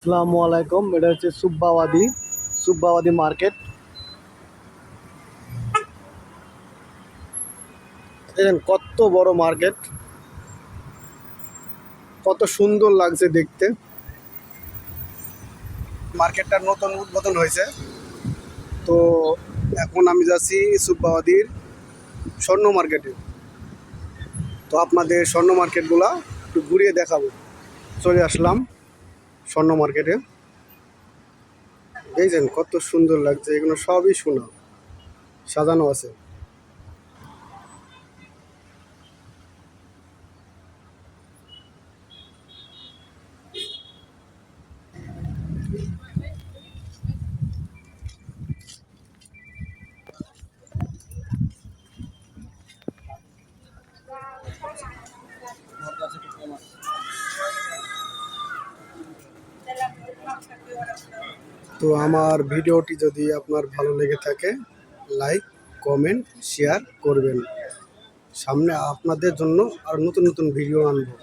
আসসালামু আলাইকুম। এটা হচ্ছে সুব্বাওয়াদি মার্কেট। দেখেন কত বড় মার্কেট, কত সুন্দর লাগছে দেখতে। মার্কেটটা নতুন উদ্বোধন হয়েছে, তো এখন আমি যাচ্ছি সুব্বাওয়াদির স্বর্ণ মার্কেটে। তো আপনাদের স্বর্ণ মার্কেটগুলা একটু ঘুরিয়ে দেখাবো। চলে আসলাম স্বর্ণ মার্কেটে। দেখছেন কত সুন্দর লাগছে, এগুলো সবই সোনা, সাজানো আছে। তো আমার ভিডিওটি যদি আপনার ভালো লেগে থাকে, লাইক, কমেন্ট, শেয়ার করবেন। সামনে আপনাদের জন্য আর নতুন নতুন ভিডিও আনবো।